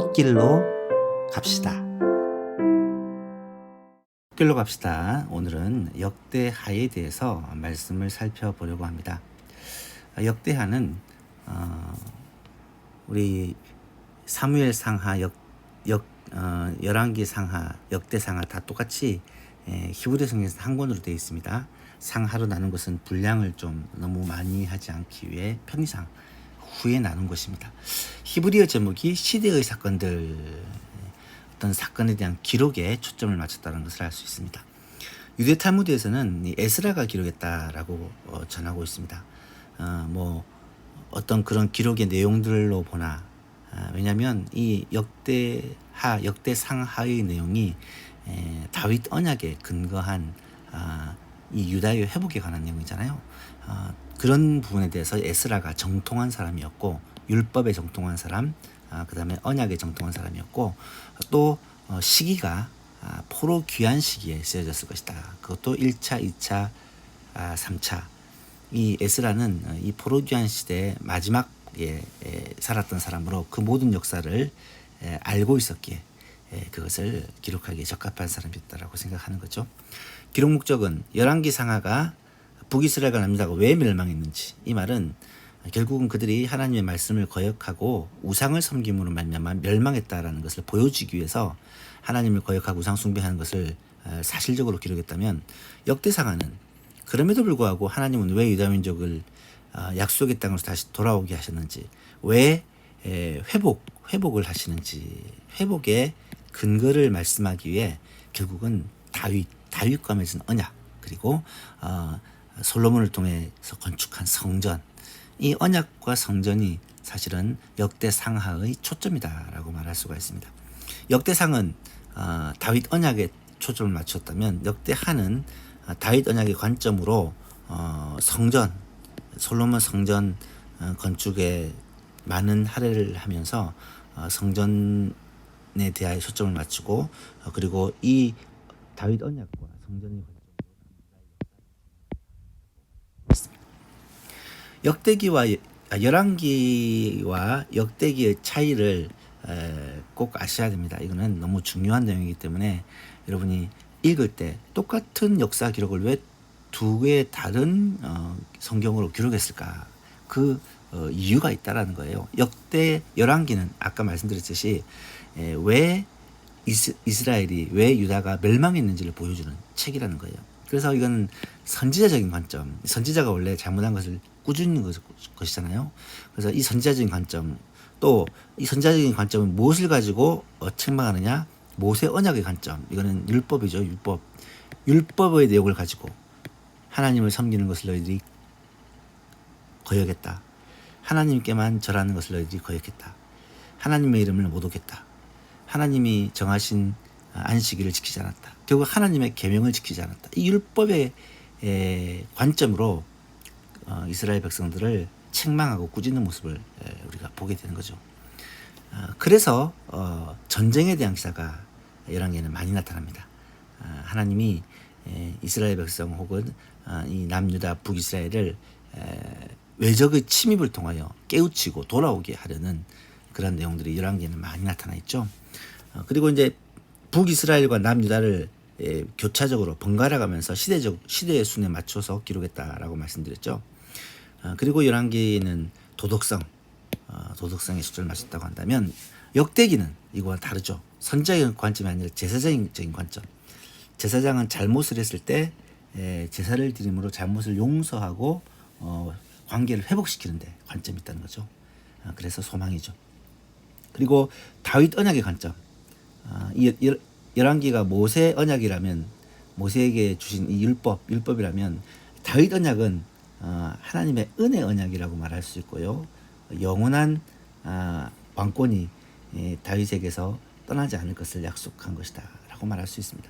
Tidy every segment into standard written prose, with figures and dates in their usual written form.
흙길로 갑시다. 흙길로 갑시다. 오늘은 역대하에 대해서 말씀을 살펴보려고 합니다. 역대하는 우리 사무엘 상하, 열왕기 상하, 역대 상하 다 똑같이 히브리 성경에서 한 권으로 되어 있습니다. 상하로 나눈 것은 분량을 좀 너무 많이 하지 않기 위해 편의상 후에 나눈 것입니다. 히브리어 제목이 시대의 사건들, 어떤 사건에 대한 기록에 초점을 맞췄다는 것을 알 수 있습니다. 유대 탈무드에서는 에스라가 기록했다라고 전하고 있습니다. 어떤 그런 기록의 내용들로 보나, 왜냐하면 이 역대 상하의 내용이 다윗 언약에 근거한 이 유다의 회복에 관한 내용이잖아요. 그런 부분에 대해서 에스라가 정통한 사람이었고, 율법에 정통한 사람, 그 다음에 언약에 정통한 사람이었고, 또 시기가 포로 귀환 시기에 쓰여졌을 것이다. 그것도 1차, 2차, 3차. 이 에스라는 이 포로 귀환 시대의 마지막에 살았던 사람으로 그 모든 역사를 알고 있었기에 그것을 기록하기에 적합한 사람이었다라고 생각하는 거죠. 기록 목적은 열왕기 상하가 북이스라엘과 남유다가 왜 멸망했는지, 이 말은 결국은 그들이 하나님의 말씀을 거역하고 우상을 섬김으로 말미암아 멸망했다라는 것을 보여주기 위해서 하나님을 거역하고 우상 숭배하는 것을 사실적으로 기록했다면, 역대상하는 그럼에도 불구하고 하나님은 왜 유다 민족을 약속의 땅으로 다시 돌아오게 하셨는지, 왜 회복을 하시는지, 회복의 근거를 말씀하기 위해 결국은 다윗과 맺은 언약, 그리고 솔로몬을 통해서 건축한 성전, 이 언약과 성전이 사실은 역대상하의 초점이다라고 말할 수가 있습니다. 역대상은 다윗 언약에 초점을 맞췄다면, 역대하는 다윗 언약의 관점으로 성전, 솔로몬 성전 건축에 많은 할애를 하면서 성전에 대하여 초점을 맞추고, 그리고 이 다윗 언약과 성전의 역대기와 열왕기와 역대기의 차이를 꼭 아셔야 됩니다. 이거는 너무 중요한 내용이기 때문에 여러분이 읽을 때 똑같은 역사 기록을 왜 두 개의 다른 성경으로 기록했을까? 그 이유가 있다라는 거예요. 열왕기는 아까 말씀드렸듯이 왜 이스라엘이, 왜 유다가 멸망했는지를 보여주는 책이라는 거예요. 그래서 이건 선지자적인 관점, 선지자가 원래 잘못한 것을 꾸짖는 것이잖아요. 그래서 이 선지자적인 관점, 또 이 선지자적인 관점은 무엇을 가지고 책망하느냐? 모세 언약의 관점, 이거는 율법이죠. 율법의 내용을 가지고 하나님을 섬기는 것을 너희들이 거역했다. 하나님께만 절하는 것을 너희들이 거역했다. 하나님의 이름을 못 오겠다. 하나님이 정하신 안식일을 지키지 않았다. 결국 하나님의 계명을 지키지 않았다. 이 율법의 관점으로 이스라엘 백성들을 책망하고 꾸짖는 모습을 우리가 보게 되는 거죠. 그래서 전쟁에 대한 기사가 열왕기에는 많이 나타납니다. 하나님이 이스라엘 백성 혹은 이 남유다 북이스라엘을 외적의 침입을 통하여 깨우치고 돌아오게 하려는 그런 내용들이 열왕기에는 많이 나타나 있죠. 그리고 이제 북이스라엘과 남유다를 교차적으로 번갈아 가면서 시대의 순에 맞춰서 기록했다라고 말씀드렸죠. 그리고 열왕기는 도덕성에 초점을 맞췄다고 한다면, 역대기는 이거와 다르죠. 선지자적인 관점이 아니라 제사적인 관점. 제사장은 잘못을 했을 때 제사를 드림으로 잘못을 용서하고 관계를 회복시키는데 관점이 있다는 거죠. 그래서 소망이죠. 그리고 다윗 언약의 관점. 열왕기가 모세 언약이라면, 모세에게 주신 이 율법이라면, 다윗 언약은 하나님의 은혜 언약이라고 말할 수 있고요. 영원한 왕권이 다윗에게서 떠나지 않을 것을 약속한 것이다 라고 말할 수 있습니다.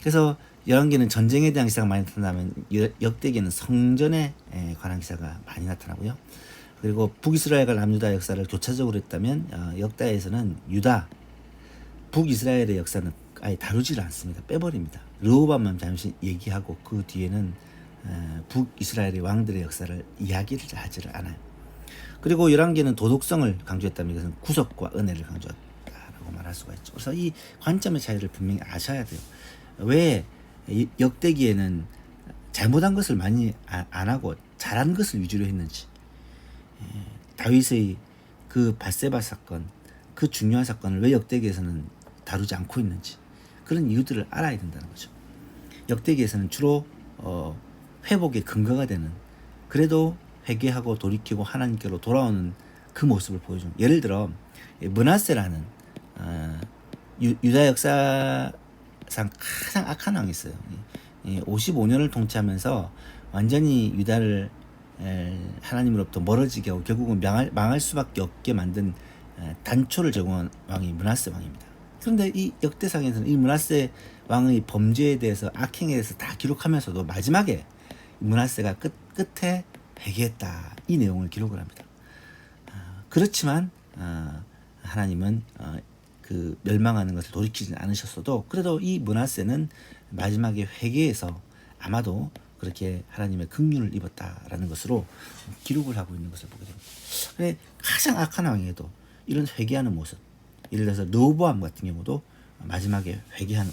그래서 열왕기는 전쟁에 대한 기사가 많이 나타나면, 역대기는 성전에 관한 기사가 많이 나타나고요. 그리고 북이스라엘과 남유다 역사를 교차적으로 했다면, 역대에서는 북이스라엘의 역사는 아예 다루지를 않습니다. 빼버립니다. 르호밤만 잠시 얘기하고 그 뒤에는 북이스라엘의 왕들의 역사를 이야기를 하지를 않아요. 그리고 열왕기는 도덕성을 강조했다면, 이것은 구속과 은혜를 강조했다라고 내용이라고 말할 수가 있죠. 그래서 이 관점의 차이를 분명히 아셔야 돼요. 왜 역대기에는 잘못한 것을 많이 안 하고 잘한 것을 위주로 했는지, 다윗의 그 밧세바 사건, 그 중요한 사건을 왜 역대기에서는 다루지 않고 있는지, 그런 이유들을 알아야 된다는 거죠. 역대기에서는 주로 회복의 근거가 되는, 그래도 회개하고 돌이키고 하나님께로 돌아오는 그 모습을 보여준. 예를 들어 므낫세라는 유다 역사상 가장 악한 왕이 있어요. 55년을 통치하면서 완전히 유다를 하나님으로부터 멀어지게 하고 결국은 망할 수밖에 없게 만든 단초를 제공한 왕이 므낫세 왕입니다. 그런데 이 역대상에서는 이 므낫세 왕의 범죄에 대해서, 악행에 대해서 다 기록하면서도 마지막에 므낫세가 끝에 회개했다, 이 내용을 기록을 합니다. 그렇지만 하나님은 그 멸망하는 것을 돌이키지 않으셨어도 그래도 이 므낫세는 마지막에 회개해서 아마도 그렇게 하나님의 긍휼을 입었다라는 것으로 기록을 하고 있는 것을 보게 됩니다. 그래, 가장 악한 왕에도 이런 회개하는 모습, 예를 들어서 르호보암 같은 경우도 마지막에 회개하는,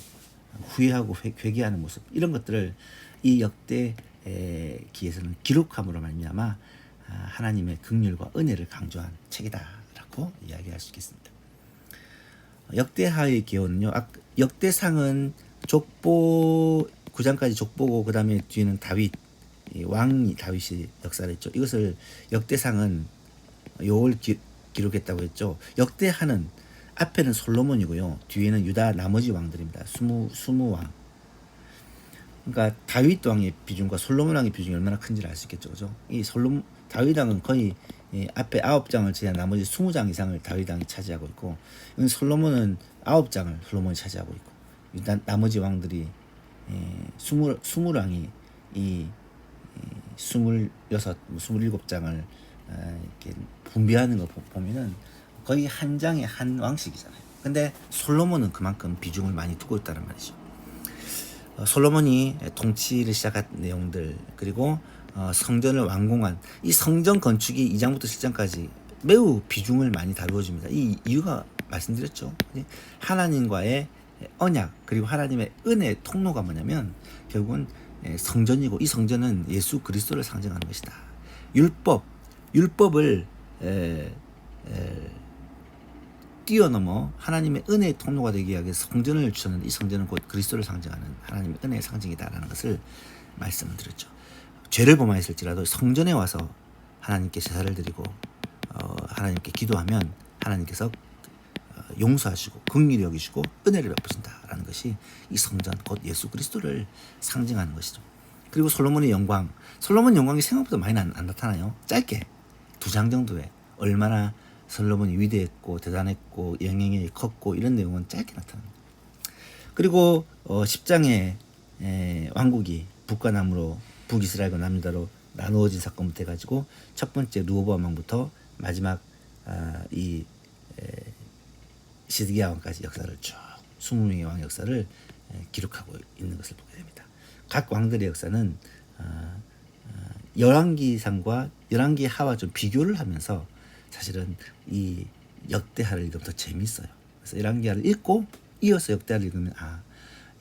후회하고 회개하는 모습, 이런 것들을 이 역대기에서는 기록함으로 말미암아 하나님의 긍휼과 은혜를 강조한 책이다라고 이야기할 수 있겠습니다. 역대하의 기원은요, 역대상은 족보 9장까지 족보고 그 다음에 뒤에는 다윗, 왕이 다윗이 역사를 했죠. 이것을 역대상은 요걸 기록했다고 했죠. 역대하는 앞에는 솔로몬이고요, 뒤에는 유다 나머지 왕들입니다. 20왕. 그러니까 다윗 왕의 비중과 솔로몬 왕의 비중이 얼마나 큰지를 알 수 있겠죠. 그죠? 이 다윗 왕은 거의 앞에 9장을 제외한 나머지 20장 이상을 다윗 왕이 차지하고 있고, 솔로몬은 9장을 솔로몬이 차지하고 있고, 나머지 왕들이 20왕이 이 26, 27장을 이렇게 분배하는 거 보면은 거의 한 장에 한 왕씩이잖아요. 근데 솔로몬은 그만큼 비중을 많이 두고 있다는 말이죠. 솔로몬이 통치를 시작한 내용들, 그리고 성전을 완공한 이 성전 건축이 2장부터 7장까지 매우 비중을 많이 다루어집니다. 이 이유가 말씀드렸죠. 하나님과의 언약, 그리고 하나님의 은혜의 통로가 뭐냐면 결국은 성전이고, 이 성전은 예수 그리스도를 상징하는 것이다. 율법을 뛰어넘어 하나님의 은혜의 통로가 되기 위해 성전을 주셨는데, 이 성전은 곧 그리스도를 상징하는 하나님의 은혜의 상징이다라는 것을 말씀을 드렸죠. 죄를 범하였을지라도 성전에 와서 하나님께 제사를 드리고 하나님께 기도하면 하나님께서 용서하시고 긍휼히 여기시고 은혜를 베푸신다라는 것이 이 성전, 곧 예수 그리스도를 상징하는 것이죠. 그리고 솔로몬의 영광, 솔로몬 영광이 생각보다 많이 안 나타나요. 짧게 2장 정도에 얼마나 솔로몬이 위대했고 대단했고 영향력이 컸고 이런 내용은 짧게 나타납니다. 그리고 10장에 왕국이 북과 남으로, 북이스라엘과 남유다로 나누어진 사건부터 해가지고 첫 번째 르호보암 왕부터 마지막 이 시드기야 왕까지 역사를 쭉 20명의 왕 역사를 기록하고 있는 것을 보게 됩니다. 각 왕들의 역사는 열왕기상과 열왕기 하와 좀 비교를 하면서 사실은 이 역대하를 읽으면 더 재밌어요. 그래서 열왕기하를 읽고 이어서 역대하를 읽으면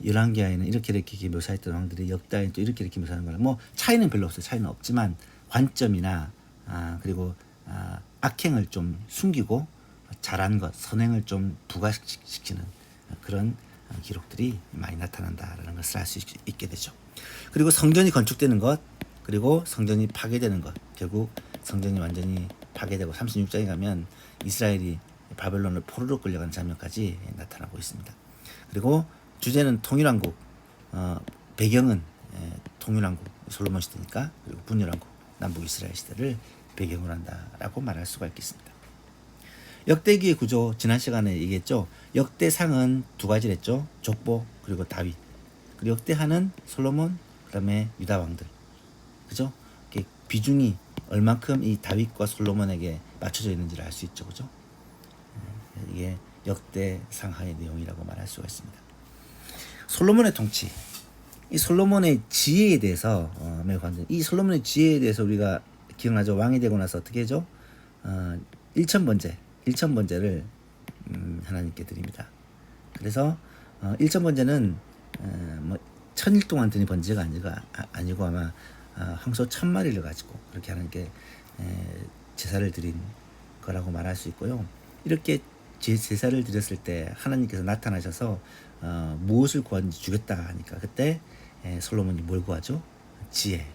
열왕기하에는 이렇게 묘사했던 왕들이 역대하에는 또 이렇게 묘사하는 거라, 차이는 별로 없어요. 차이는 없지만 관점이나 그리고 악행을 좀 숨기고 잘한 것, 선행을 좀 부각시키는 그런 기록들이 많이 나타난다라는 것을 알 수 있게 되죠. 그리고 성전이 건축되는 것, 그리고 성전이 파괴되는 것, 결국 성전이 완전히 파괴되고 36장에 가면 이스라엘이 바벨론을 포로로 끌려가는 장면까지 나타나고 있습니다. 그리고 주제는 통일왕국, 배경은 통일왕국, 솔로몬 시대니까, 그리고 분열왕국, 남북 이스라엘 시대를 배경으로 한다라고 말할 수가 있겠습니다. 역대기의 구조, 지난 시간에 얘기했죠. 역대상은 2가지를 했죠. 족보, 그리고 다윗. 그리고 역대하는 솔로몬, 그 다음에 유다 왕들. 그죠? 비중이 얼만큼 이 다윗과 솔로몬에게 맞춰져 있는지를 알 수 있죠. 그죠? 이게 역대상하의 내용이라고 말할 수가 있습니다. 솔로몬의 통치, 이 솔로몬의 지혜에 대해서 매우 관전. 이 솔로몬의 지혜에 대해서 우리가 기억나죠? 왕이 되고 나서 어떻게 하죠? 1,000번제를 하나님께 드립니다. 그래서 1천 번제는 뭐 1000일 동안 드린 번제가 아니고 아마 황소 1000마리를 가지고 그렇게 하나님께 제사를 드린 거라고 말할 수 있고요. 이렇게 제사를 드렸을 때 하나님께서 나타나셔서 무엇을 구하는지 주겠다 하니까 그때 솔로몬이 뭘 구하죠? 지혜.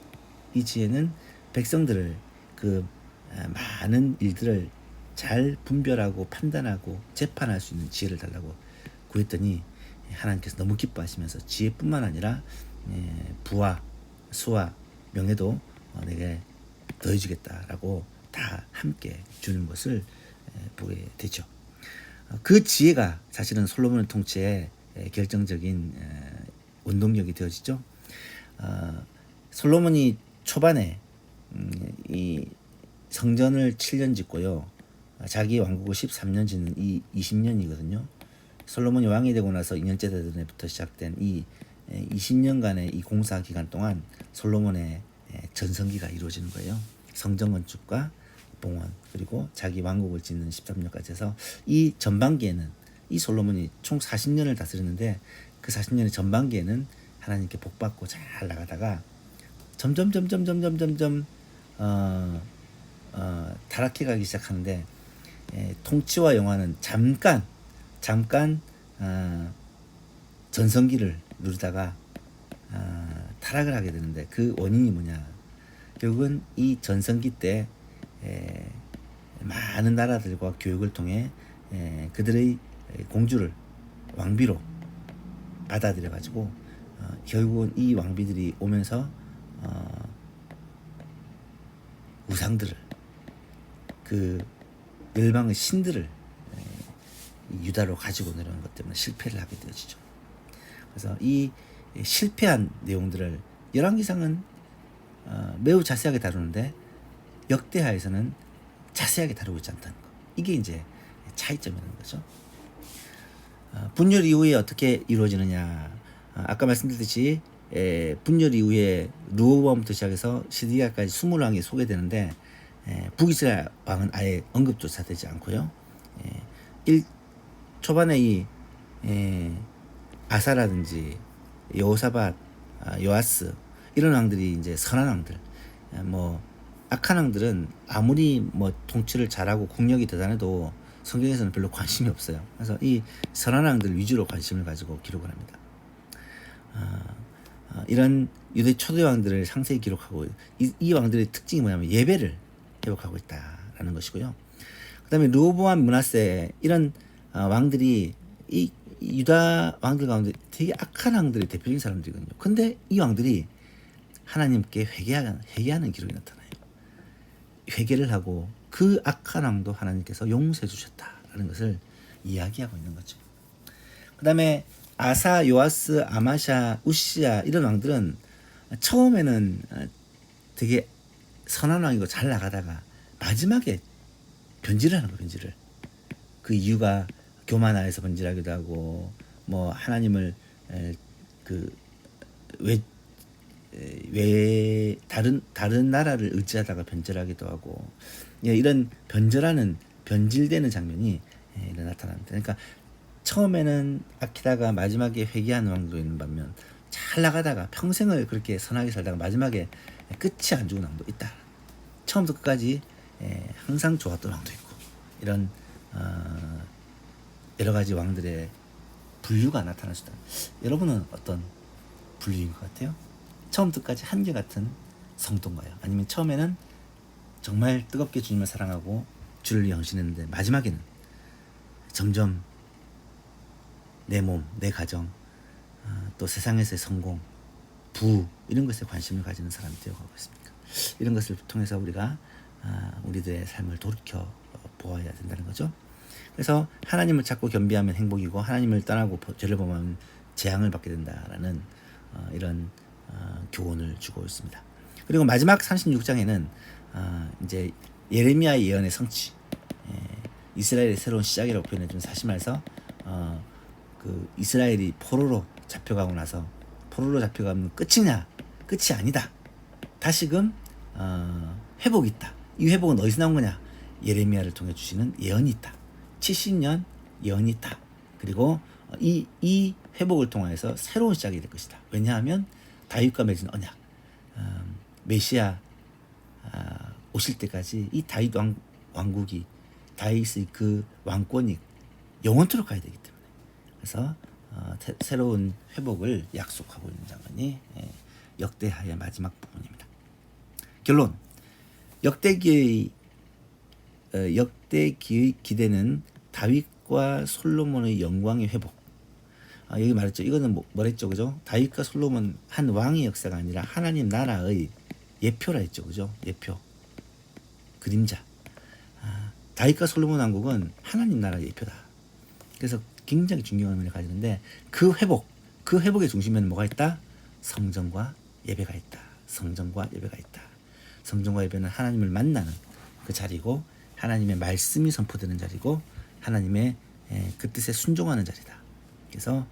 이 지혜는 백성들을 그 많은 일들을 잘 분별하고 판단하고 재판할 수 있는 지혜를 달라고 구했더니 하나님께서 너무 기뻐하시면서 지혜뿐만 아니라 부와 수와 명예도 내게 더해주겠다라고 다 함께 주는 것을 보게 되죠. 그 지혜가 사실은 솔로몬의 통치에 결정적인 원동력이 되어지죠. 솔로몬이 초반에 이 성전을 7년 짓고요. 자기 왕국을 13년 짓는 이 20년이거든요. 솔로몬이 왕이 되고 나서 2년째 되던 해부터 시작된 이 20년간의 이 공사 기간 동안 솔로몬의 전성기가 이루어지는 거예요. 성전 건축과 봉헌 그리고 자기 왕국을 짓는 13년까지 해서 이 전반기에는 이 솔로몬이 총 40년을 다스렸는데 그 40년의 전반기에는 하나님께 복받고 잘 나가다가 점점 타락해가기 시작하는데 통치와 영화는 잠깐 전성기를 누리다가 타락을 하게 되는데 그 원인이 뭐냐? 결국은 이 전성기 때 많은 나라들과 교육을 통해 그들의 공주를 왕비로 받아들여 가지고 결국은 이 왕비들이 오면서 우상들을 그 열방의 신들을 유다로 가지고 내려오는 것 때문에 실패를 하게 되어지죠. 그래서 이 실패한 내용들을 열왕기상은 매우 자세하게 다루는데 역대하에서는 자세하게 다루고 있지 않다는 거. 이게 이제 차이점이라는 거죠. 분열 이후에 어떻게 이루어지느냐. 아까 말씀드렸듯이 분열 이후에 르호보암부터 시작해서 시드기야까지 20왕이 소개되는데 북이스라엘 왕은 아예 언급조차 되지 않고요. 초반에 이 아사라든지 여호사밧, 요아스 이런 왕들이 이제 선한 왕들, 뭐 악한 왕들은 아무리 뭐 통치를 잘하고 국력이 대단해도 성경에서는 별로 관심이 없어요. 그래서 이 선한 왕들 위주로 관심을 가지고 기록을 합니다. 이런 유대 초대 왕들을 상세히 기록하고 이 왕들의 특징이 뭐냐면 예배를 회복하고 있다라는 것이고요. 그다음에 르호보암, 므낫세 이런 왕들이 이 유다 왕들 가운데 되게 악한 왕들의 대표적인 사람들이거든요. 근데 이 왕들이 하나님께 회개하는 기록이 나타나요. 회개를 하고 그 악한 왕도 하나님께서 용서해 주셨다라는 것을 이야기하고 있는 거죠. 그다음에 아사, 요아스, 아마샤, 우시야 이런 왕들은 처음에는 되게 선한 왕이고 잘 나가다가 마지막에 변질을 하는 거예요. 변질을. 그 이유가 교만하여서 변질하기도 하고 뭐 하나님을 왜 다른 나라를 의지하다가 변절하기도 하고 이런 변질되는 장면이 나타납니다. 그러니까 처음에는 악히다가 마지막에 회개하는 왕도 있는 반면 잘 나가다가 평생을 그렇게 선하게 살다가 마지막에 끝이 안 좋은 왕도 있다. 처음부터 끝까지 항상 좋았던 왕도 있고 이런 여러 가지 왕들의 분류가 나타날 수 있다. 여러분은 어떤 분류인 것 같아요? 처음부터 끝까지 한결같은 성도인가요? 아니면 처음에는 정말 뜨겁게 주님을 사랑하고 주를 위해 헌신했는데 마지막에는 점점 내 몸, 내 가정, 또 세상에서의 성공, 부 이런 것에 관심을 가지는 사람이 되어가고 있습니까? 이런 것을 통해서 우리가 우리들의 삶을 돌이켜 보아야 된다는 거죠. 그래서 하나님을 찾고 겸비하면 행복이고 하나님을 떠나고 죄를 범하면 재앙을 받게 된다라는 이런 교훈을 주고 있습니다. 그리고 마지막 36장에는 이제 예레미야의 예언의 성취, 이스라엘의 새로운 시작이라고 표현해준 사심에서 그 이스라엘이 포로로 잡혀가고 나서 포로로 잡혀가면 끝이냐? 끝이 아니다. 다시금 회복이 있다. 이 회복은 어디서 나온 거냐? 예레미야를 통해 주시는 예언이 있다. 70년 예언이 있다. 그리고 이 회복을 통해서 새로운 시작이 될 것이다. 왜냐하면 다윗과 맺은 언약, 메시아 오실 때까지 이 다윗 왕국이 다윗의 그 왕권이 영원토록 가야 되기 때문에 그래서 새로운 회복을 약속하고 있는 장면이 역대하의 마지막 부분입니다. 결론 역대기의 기대는 다윗과 솔로몬의 영광의 회복. 여기 말했죠. 이거는 뭐랬죠, 그죠? 다윗과 솔로몬 한 왕의 역사가 아니라 하나님 나라의 예표라 했죠, 그죠? 예표, 그림자. 다윗과 솔로몬 왕국은 하나님 나라의 예표다. 그래서 굉장히 중요한 의미를 가지는데 그 회복의 중심에는 뭐가 있다? 성전과 예배가 있다. 성전과 예배가 있다. 성전과 예배는 하나님을 만나는 그 자리고 하나님의 말씀이 선포되는 자리고 하나님의 그 뜻에 순종하는 자리다. 그래서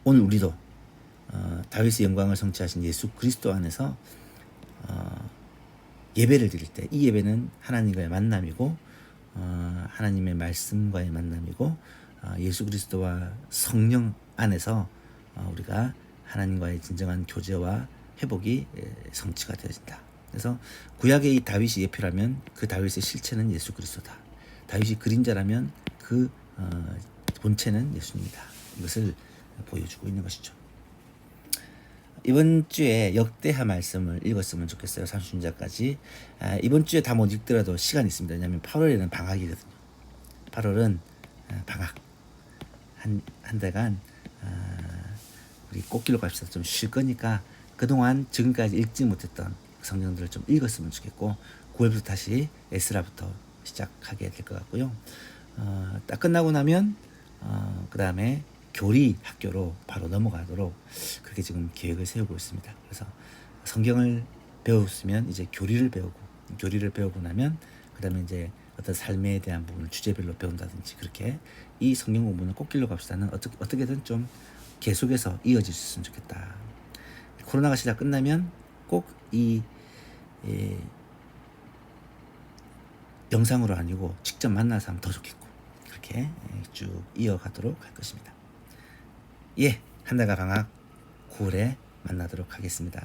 오늘 우리도 다윗의 영광을 성취하신 예수 그리스도 안에서 예배를 드릴 때 이 예배는 하나님과의 만남이고 하나님의 말씀과의 만남이고 예수 그리스도와 성령 안에서 우리가 하나님과의 진정한 교제와 회복이 성취가 되어진다. 그래서 구약의 이 다윗이 예표라면 그 다윗의 실체는 예수 그리스도다. 다윗이 그림자라면 그 본체는 예수님이다. 이것을 보여주고 있는 것이죠. 이번 주에 역대하 말씀을 읽었으면 좋겠어요. 30절까지. 이번 주에 다 못 읽더라도 시간이 있습니다. 왜냐하면 8월에는 방학이거든요. 8월은 방학. 한 달간 우리 꽃길로 갑시다. 좀 쉴 거니까 그동안 지금까지 읽지 못했던 성경들을 좀 읽었으면 좋겠고 9월부터 다시 에스라부터 시작하게 될 것 같고요. 딱 끝나고 나면 그 다음에 교리 학교로 바로 넘어가도록 그렇게 지금 계획을 세우고 있습니다. 그래서 성경을 배웠으면 이제 교리를 배우고 나면 그 다음에 이제 어떤 삶에 대한 부분을 주제별로 배운다든지 그렇게 이 성경 공부는 꽃길로 갑시다는 어떻게든 좀 계속해서 이어질 수 있으면 좋겠다. 코로나가 시작 끝나면 꼭 이 영상으로 아니고 직접 만나서 하면 더 좋겠고 그렇게 쭉 이어가도록 할 것입니다. 한 달간 방학 9월에 만나도록 하겠습니다.